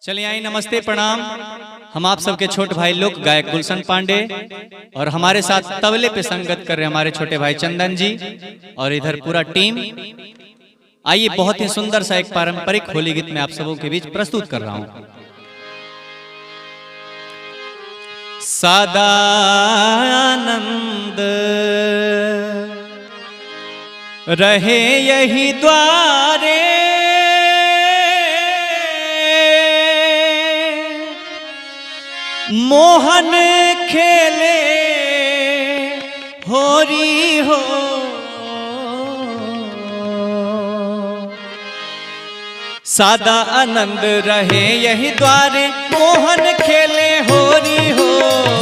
चलिए आई नमस्ते प्रणाम। हम आप सबके छोटे भाई लोग गायक गुलशन पांडे और हमारे साथ तबले पे संगत कर रहे हमारे छोटे भाई चंदन जी और इधर पूरा टीम। आइए बहुत ही सुंदर सा एक पारंपरिक होली गीत में आप सबों के बीच प्रस्तुत कर रहा हूं। सदानंद रहे यही द्वारे, मोहन खेले होरी हो। सदा आनंद रहे यही द्वारे, मोहन खेले होरी हो।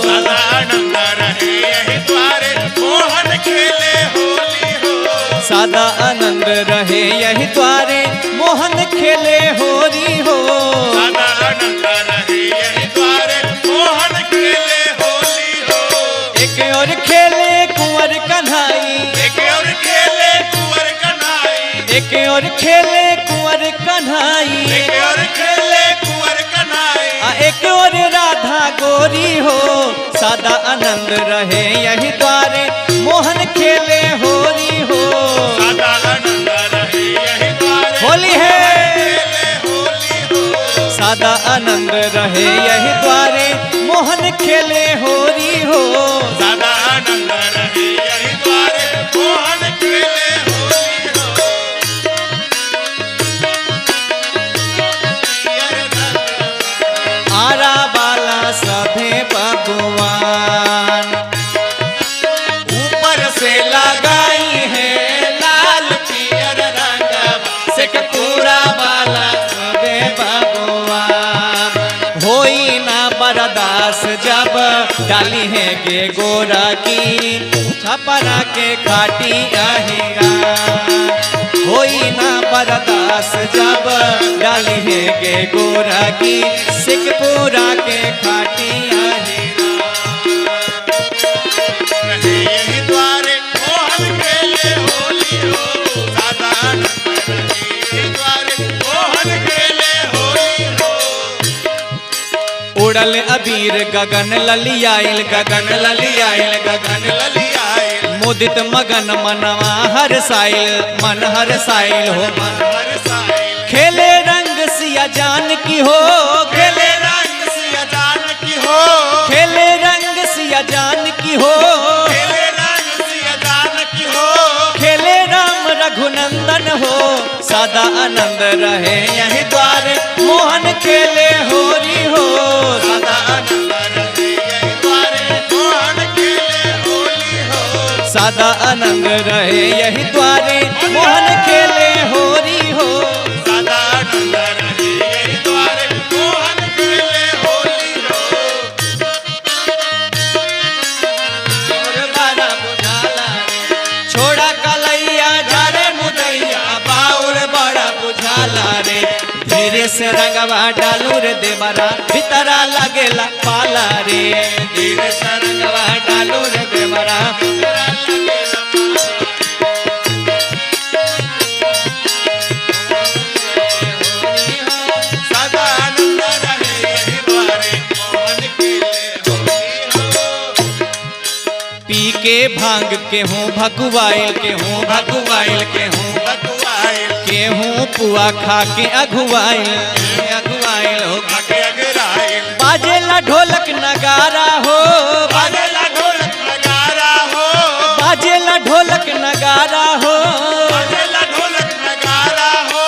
सदा आनंद रहे यही द्वारे, मोहन खेले होली हो। सदा आनंद रहे यही द्वारे, मोहन खेले होरी हो। सदा आनंद रहे यही द्वारे, मोहन खेले होली हो। एक और खेले कुंवर कन्हाई, एक और खेले कुंवर कन्हाई, एक और खेले कुंवर कन्हाई, एक और खेले कुंवर कन्हाई, एक और राधा गोरी हो। सदा आनंद रहे यही द्वारे, मोहन खेले होरी हो। सदा आनंद रहे यही द्वारे, होली है खेले होली हो। सदा आनंद रहे यही द्वारे, मोहन खेले होरी हो। सदा आनंद रहे यही द्वारे, मोहन खेले होली हो। आरा बाला सभे भगवान, ऊपर से लगाई है लाल पियर रंग, सिकपुरा वाला सभे भगवान। होई ना बर्दास जब डाली है के गोरा की, छपरा के खाटी अहिरा। होई ना बर्दास जब डाली है के गोरा की, सिकपुरा के खाटी अहिरा। रहे यही द्वारे, मोहन खेले होली हो। सदा आनंद रहे यही द्वारे, मोहन खेले होली हो। उड़ल अबीर गगन ललियाइल, गगन ललियाइल, गगन ललियाइल, मुदित मगन मनवा हर साइल, मन हर साइल हो मन। हर साइल, खेले रंग सिया जान की हो, खेले रंग सिया जान की हो। खेले रंग सिया जान की हो। खेले रंग सिया जान की हो। खेले राम रघुनंदन हो। सदा आनंद रहे यही द्वारे, मोहन खेले होरी हो। सदा आनंद रहे यही द्वारे, मोहन खेले होली हो। सदा आनंद रहे यही द्वारे, मोहन खेले होरी हो। सदा आनंद रहे यही द्वारे, मोहन खेले होली हो। और बड़ा बुझाला रे, छोड़ा कलैया जारे मुदैया, बाउर बड़ा बुझाला रे। धीरे से रंगवा डालू रे देवरा, भीतरा लगेला पाला रे। धीरे से रंगवा डालू रे देवरा, भीतरा लगेला सदा आनंद रहे यही द्वारे, मोहन खेले होली हो। पी के भांग के हूँ भगुआइल, के हूँ भगुआइल, के हूँ बकुआइल, के हूँ पुआ खा के अघुआइल, अघुआइल हो। आगे अगराइल, बाजेला ढोलक नगारा हो, बाजेला ढोलक नगारा हो। बाजेला ढोलक नगारा हो। बाजेला ढोलक नगारा हो।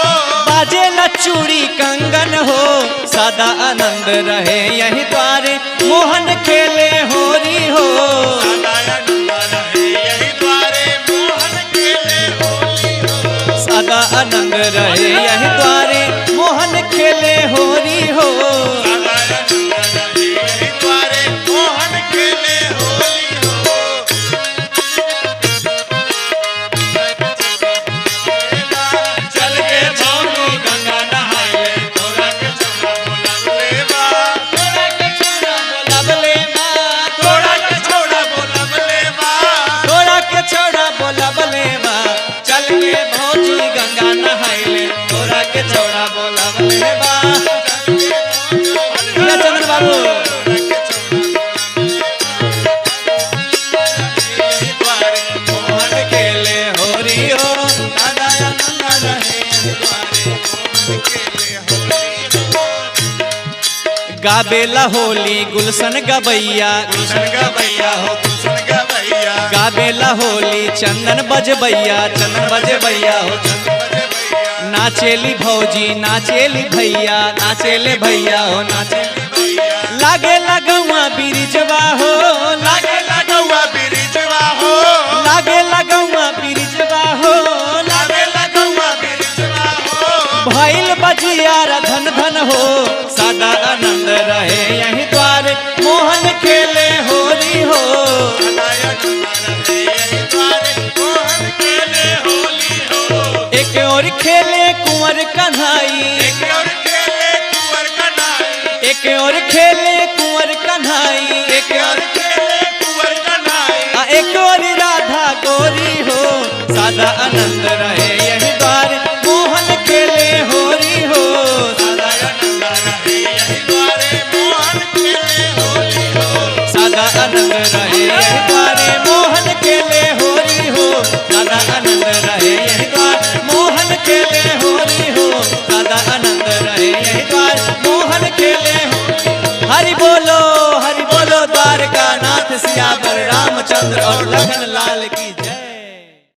बाजेला चूड़ी कंगन हो। सदा आनंद रहे यही द्वारे, मोहन खेले होरी हो। सदा आनंद रहे यही द्वारे, मोहन खेले होली हो। सदा आनंद रहे यही द्वारे, मोहन खेले होरी हो। सदा आनंद रहे यही द्वारे, मोहन खेले होली हो। चल के छौनी गंगा नहाए, तोरा के चौरा बोला रे बा, तोरा के गाबेला होली गुलशन गबैया गुलशन गवैया हो गुलशन गवैया गाबेला होली चंदन बजबैया चंदन बजबैया हो नाचेली भौजी नाचेली भैया नाचेले भैया हो नाचेले लागे लगवा बिरिजवा हो लागे लगवा बिरिजवा हो लागे लगवा बिरिजवा हो लागे लगवा बिरिजवा हो भैल बजियार धन धन हो सदा आनंद रहे यही द्वार मोहन खेले होली हो मोहन खेले होली हो एक और खेले कुंवर कन्हाई एक और खेले कुंवर कन्हाई एक और खेले कुंवर कन्हाई एक और खेले कुंवर कन्हाई एक और राधा गोरी हो सदा आनंद रहे यही द्वार मोहन खेले होली हो सदा आनंद रहे यही द्वारे मोहन खेले होली हो सदा आनंद रहे यही द्वारे मोहन खेले होली हो सदा आनंद रहे यही द्वार मोहन खेले होली हो सदा आनंद रहे यही द्वार मोहन खेले हो हरि बोलो द्वारका नाथ सियावर रामचंद्र और लखन लाल की